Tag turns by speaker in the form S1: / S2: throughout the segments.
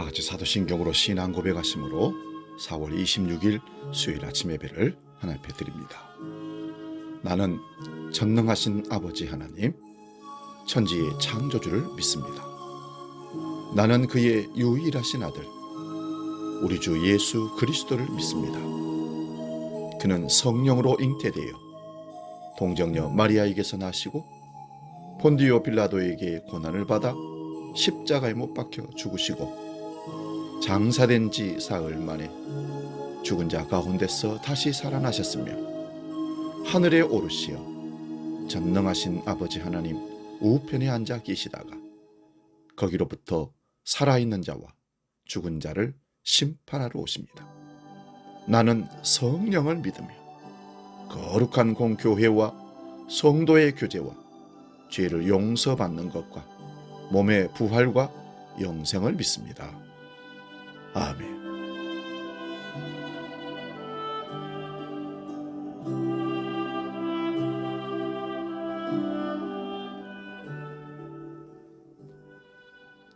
S1: 다 같이 사도신경으로 신앙 고백하심으로 4월 26일 수요일 아침 예배를 하나님 앞에 드립니다. 나는 전능하신 아버지 하나님, 천지의 창조주를 믿습니다. 나는 그의 유일하신 아들, 우리 주 예수 그리스도를 믿습니다. 그는 성령으로 잉태되어 동정녀 마리아에게서 나시고 본디오 빌라도에게 고난을 받아 십자가에 못 박혀 죽으시고 장사된 지 사흘 만에 죽은 자 가운데서 다시 살아나셨으며 하늘에 오르시어 전능하신 아버지 하나님 우편에 앉아 계시다가 거기로부터 살아있는 자와 죽은 자를 심판하러 오십니다. 나는 성령을 믿으며 거룩한 공교회와 성도의 교제와 죄를 용서받는 것과 몸의 부활과 영생을 믿습니다. 아멘.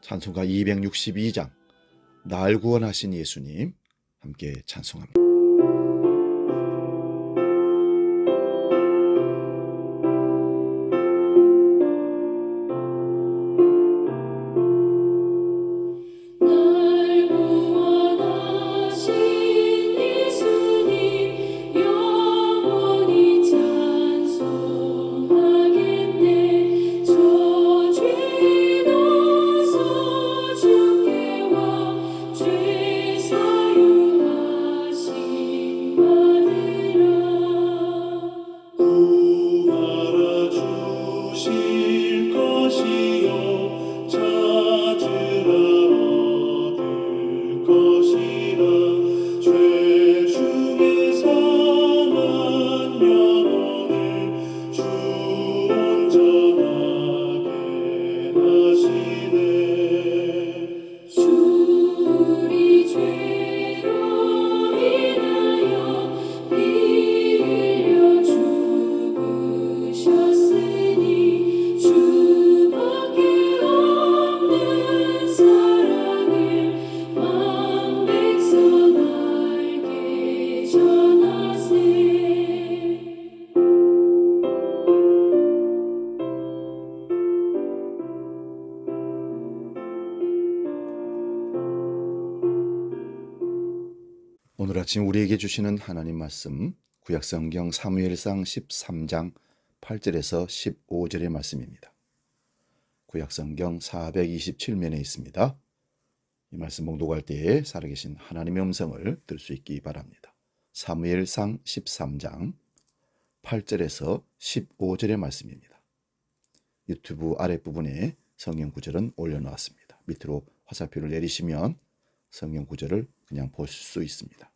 S1: 찬송가 262장 날 구원하신 예수님 함께 찬송합니다. 오늘 아침 우리에게 주시는 하나님 말씀 구약성경 사무엘상 13장 8절에서 15절의 말씀입니다. 구약성경 427면에 있습니다. 이 말씀 봉독할 때에 살아계신 하나님의 음성을 들 수 있기 바랍니다. 사무엘상 13장 8절에서 15절의 말씀입니다. 유튜브 아랫부분에 성경 구절은 올려놓았습니다. 밑으로 화살표를 내리시면 성경 구절을 그냥 보실 수 있습니다.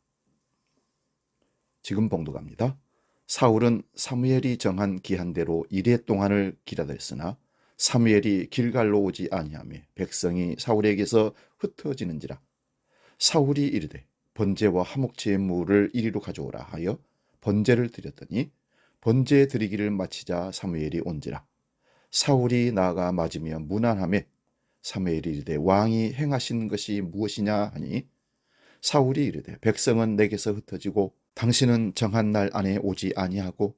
S1: 지금 봉독합니다. 사울은 사무엘이 정한 기한대로 이레 동안을 기다렸으나 사무엘이 길갈로 오지 아니하며 백성이 사울에게서 흩어지는지라. 사울이 이르되 번제와 화목제의 물을 이리로 가져오라 하여 번제를 드렸더니 번제 드리기를 마치자 사무엘이 온지라. 사울이 나아가 맞으며 무난하며 사무엘이 이르되 왕이 행하신 것이 무엇이냐 하니 사울이 이르되 백성은 내게서 흩어지고 당신은 정한 날 안에 오지 아니하고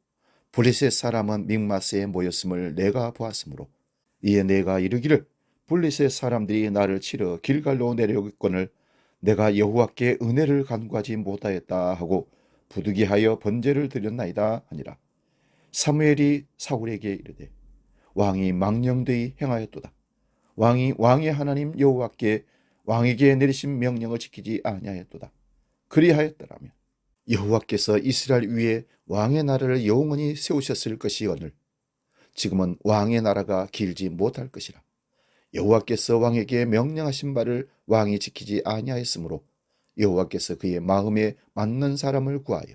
S1: 블레셋 사람은 믹마스에 모였음을 내가 보았으므로 이에 내가 이르기를 블레셋 사람들이 나를 치러 길갈로 내려오거늘 내가 여호와께 은혜를 간구하지 못하였다 하고 부득이하여 번제를 드렸나이다 하니라. 사무엘이 사울에게 이르되 왕이 망령되이 행하였도다. 왕이 왕의 하나님 여호와께 왕에게 내리신 명령을 지키지 아니하였도다. 그리하였더라면 여호와께서 이스라엘 위에 왕의 나라를 영원히 세우셨을 것이오늘 지금은 왕의 나라가 길지 못할 것이라. 여호와께서 왕에게 명령하신 바를 왕이 지키지 아니하였으므로 여호와께서 그의 마음에 맞는 사람을 구하여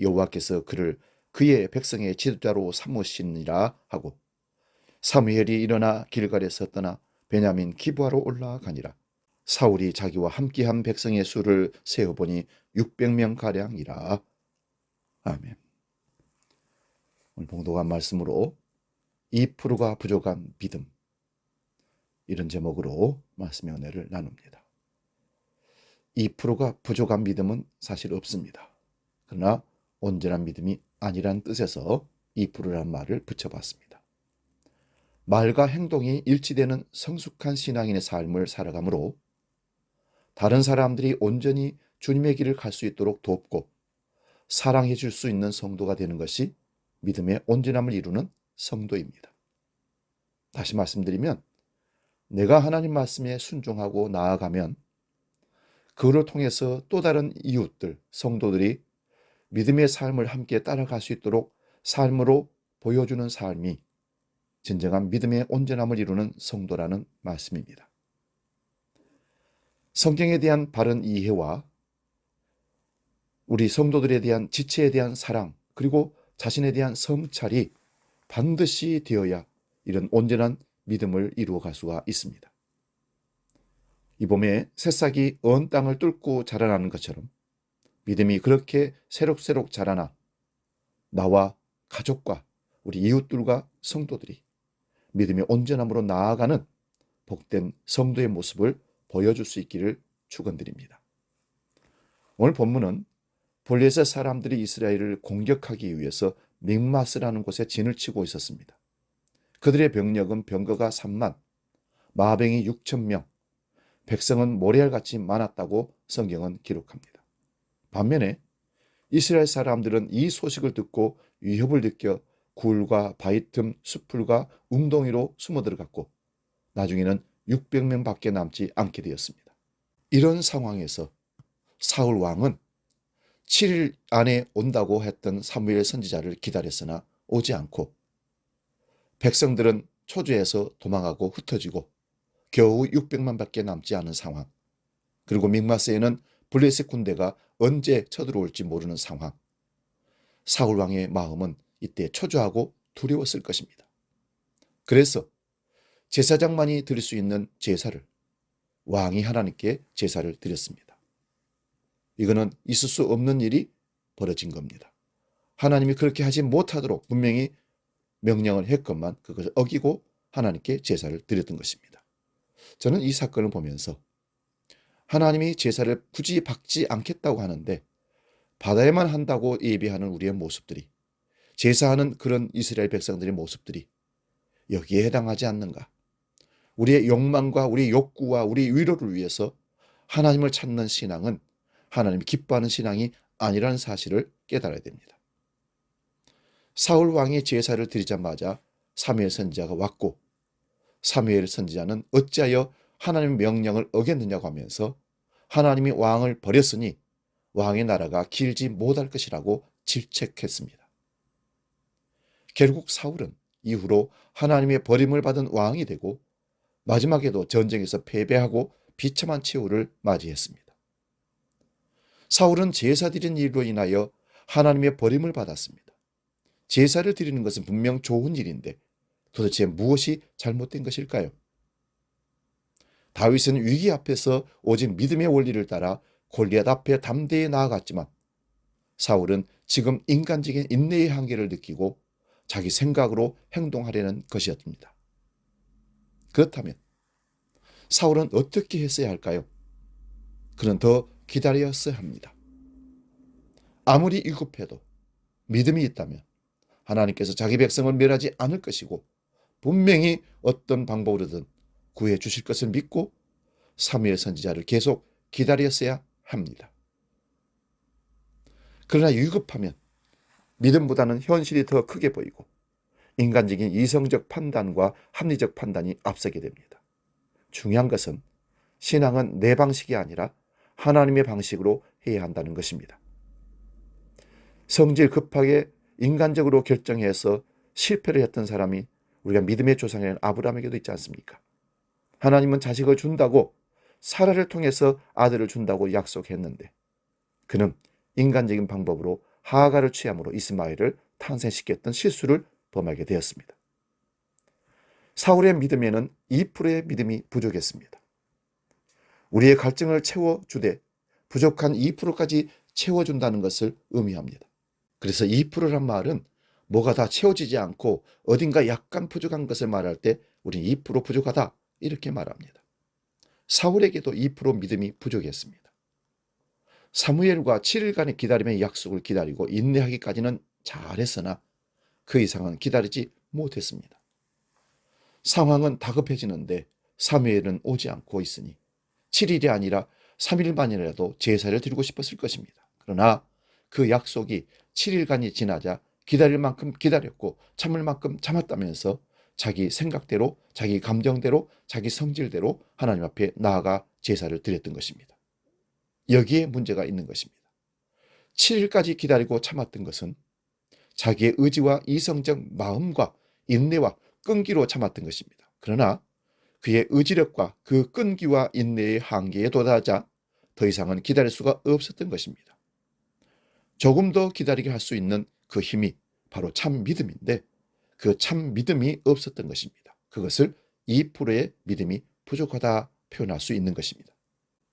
S1: 여호와께서 그를 그의 백성의 지도자로 삼으시니라 하고 사무엘이 일어나 길갈에서 떠나 베냐민 기브아로 올라가니라. 사울이 자기와 함께한 백성의 수를 세어보니 600명 가량이라. 아멘. 오늘 봉독한 말씀으로 2%가 부족한 믿음, 이런 제목으로 말씀의 은혜를 나눕니다. 2%가 부족한 믿음은 사실 없습니다. 그러나 온전한 믿음이 아니란 뜻에서 2%란 말을 붙여봤습니다. 말과 행동이 일치되는 성숙한 신앙인의 삶을 살아가므로 다른 사람들이 온전히 주님의 길을 갈 수 있도록 돕고 사랑해 줄 수 있는 성도가 되는 것이 믿음의 온전함을 이루는 성도입니다. 다시 말씀드리면 내가 하나님 말씀에 순종하고 나아가면 그를 통해서 또 다른 이웃들, 성도들이 믿음의 삶을 함께 따라갈 수 있도록 삶으로 보여주는 삶이 진정한 믿음의 온전함을 이루는 성도라는 말씀입니다. 성경에 대한 바른 이해와 우리 성도들에 대한 지체에 대한 사랑, 그리고 자신에 대한 성찰이 반드시 되어야 이런 온전한 믿음을 이루어갈 수가 있습니다. 이 봄에 새싹이 언 땅을 뚫고 자라나는 것처럼 믿음이 그렇게 새록새록 자라나 나와 가족과 우리 이웃들과 성도들이 믿음의 온전함으로 나아가는 복된 성도의 모습을 보여줄 수 있기를 축원드립니다. 오늘 본문은 블레셋 사람들이 이스라엘을 공격하기 위해서 믹마스라는 곳에 진을 치고 있었습니다. 그들의 병력은 병거가 3만, 마병이 6,000명, 백성은 모래알같이 많았다고 성경은 기록합니다. 반면에 이스라엘 사람들은 이 소식을 듣고 위협을 느껴 굴과 바위 틈 수풀과 웅덩이로 숨어들어갔고 나중에는 600명밖에 남지 않게 되었습니다. 이런 상황에서 사울 왕은 7일 안에 온다고 했던 사무엘 선지자를 기다렸으나 오지 않고 백성들은 초조해서 도망하고 흩어지고 겨우 600만밖에 남지 않은 상황, 그리고 믹마스에는 블레셋 군대가 언제 쳐들어올지 모르는 상황, 사울 왕의 마음은 이때 초조하고 두려웠을 것입니다. 그래서 제사장만이 드릴 수 있는 제사를 왕이 하나님께 제사를 드렸습니다. 이거는 있을 수 없는 일이 벌어진 겁니다. 하나님이 그렇게 하지 못하도록 분명히 명령을 했건만 그것을 어기고 하나님께 제사를 드렸던 것입니다. 저는 이 사건을 보면서 하나님이 제사를 굳이 받지 않겠다고 하는데 받아야만 한다고 예비하는 우리의 모습들이, 제사하는 그런 이스라엘 백성들의 모습들이 여기에 해당하지 않는가? 우리의 욕망과 우리의 욕구와 우리 위로를 위해서 하나님을 찾는 신앙은 하나님이 기뻐하는 신앙이 아니라는 사실을 깨달아야 됩니다. 사울 왕이 제사를 드리자마자 사무엘 선지자가 왔고 사무엘 선지자는 어찌하여 하나님의 명령을 어겼느냐고 하면서 하나님이 왕을 버렸으니 왕의 나라가 길지 못할 것이라고 질책했습니다. 결국 사울은 이후로 하나님의 버림을 받은 왕이 되고 마지막에도 전쟁에서 패배하고 비참한 최후를 맞이했습니다. 사울은 제사 드린 일로 인하여 하나님의 버림을 받았습니다. 제사를 드리는 것은 분명 좋은 일인데 도대체 무엇이 잘못된 것일까요? 다윗은 위기 앞에서 오직 믿음의 원리를 따라 골리앗 앞에 담대히 나아갔지만 사울은 지금 인간적인 인내의 한계를 느끼고 자기 생각으로 행동하려는 것이었습니다. 그렇다면 사울은 어떻게 했어야 할까요? 그는 더 기다렸어야 합니다. 아무리 위급해도 믿음이 있다면 하나님께서 자기 백성을 멸하지 않을 것이고 분명히 어떤 방법으로든 구해 주실 것을 믿고 사무엘 선지자를 계속 기다렸어야 합니다. 그러나 위급하면 믿음보다는 현실이 더 크게 보이고 인간적인 이성적 판단과 합리적 판단이 앞서게 됩니다. 중요한 것은 신앙은 내 방식이 아니라 하나님의 방식으로 해야 한다는 것입니다. 성질 급하게 인간적으로 결정해서 실패를 했던 사람이 우리가 믿음의 조상인 아브라함에게도 있지 않습니까? 하나님은 자식을 준다고 사라를 통해서 아들을 준다고 약속했는데 그는 인간적인 방법으로 하가를 취함으로 이스마엘을 탄생시켰던 실수를 범하게 되었습니다. 사울의 믿음에는 2%의 믿음이 부족했습니다. 우리의 갈증을 채워주되 부족한 2%까지 채워준다는 것을 의미합니다. 그래서 2%란 말은 뭐가 다 채워지지 않고 어딘가 약간 부족한 것을 말할 때 우리는 2% 부족하다 이렇게 말합니다. 사울에게도 2% 믿음이 부족했습니다. 사무엘과 7일간의 기다림의 약속을 기다리고 인내하기까지는 잘했으나 그 이상은 기다리지 못했습니다. 상황은 다급해지는데 사무엘은 오지 않고 있으니 7일이 아니라 3일만이라도 제사를 드리고 싶었을 것입니다. 그러나 그 약속이 7일간이 지나자 기다릴 만큼 기다렸고 참을 만큼 참았다면서 자기 생각대로, 자기 감정대로, 자기 성질대로 하나님 앞에 나아가 제사를 드렸던 것입니다. 여기에 문제가 있는 것입니다. 7일까지 기다리고 참았던 것은 자기의 의지와 이성적 마음과 인내와 끈기로 참았던 것입니다. 그러나 그의 의지력과 그 끈기와 인내의 한계에 도달하자 더 이상은 기다릴 수가 없었던 것입니다. 조금 더 기다리게 할 수 있는 그 힘이 바로 참 믿음인데 그 참 믿음이 없었던 것입니다. 그것을 2%의 믿음이 부족하다 표현할 수 있는 것입니다.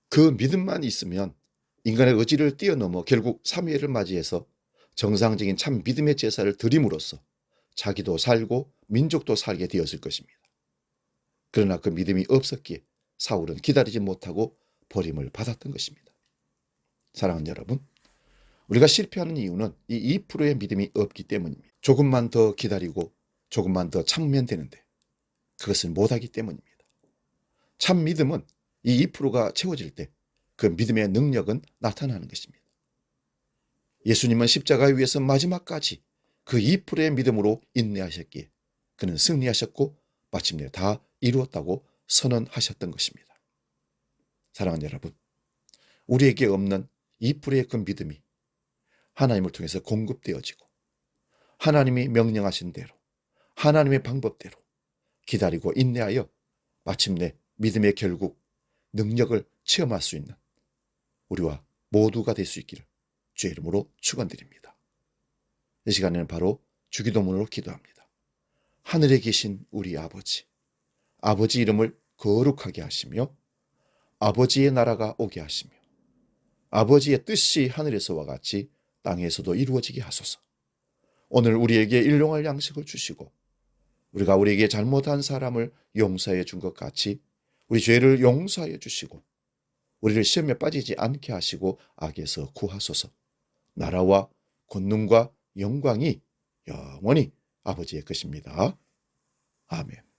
S1: 그 믿음만 있으면 인간의 의지를 뛰어넘어 결국 사무엘을 맞이해서 정상적인 참 믿음의 제사를 드림으로써 자기도 살고 민족도 살게 되었을 것입니다. 그러나 그 믿음이 없었기에 사울은 기다리지 못하고 버림을 받았던 것입니다. 사랑하는 여러분, 우리가 실패하는 이유는 이 2%의 믿음이 없기 때문입니다. 조금만 더 기다리고 조금만 더 참으면 되는데 그것을 못하기 때문입니다. 참 믿음은 이 2%가 채워질 때 그 믿음의 능력은 나타나는 것입니다. 예수님은 십자가 위에서 마지막까지 그 2%의 믿음으로 인내하셨기에 그는 승리하셨고 마침내 다 이루었다고 선언하셨던 것입니다. 사랑하는 여러분, 우리에게 없는 2%의 그 믿음이 하나님을 통해서 공급되어지고 하나님이 명령하신 대로 하나님의 방법대로 기다리고 인내하여 마침내 믿음의 결국 능력을 체험할 수 있는 우리와 모두가 될 수 있기를 주의 이름으로 축원드립니다. 이 시간에는 바로 주기도문으로 기도합니다. 하늘에 계신 우리 아버지, 아버지 이름을 거룩하게 하시며 아버지의 나라가 오게 하시며 아버지의 뜻이 하늘에서와 같이 땅에서도 이루어지게 하소서. 오늘 우리에게 일용할 양식을 주시고 우리가 우리에게 잘못한 사람을 용서해 준 것 같이 우리 죄를 용서하여 주시고 우리를 시험에 빠지지 않게 하시고 악에서 구하소서. 나라와 권능과 영광이 영원히 아버지의 것입니다. 아멘.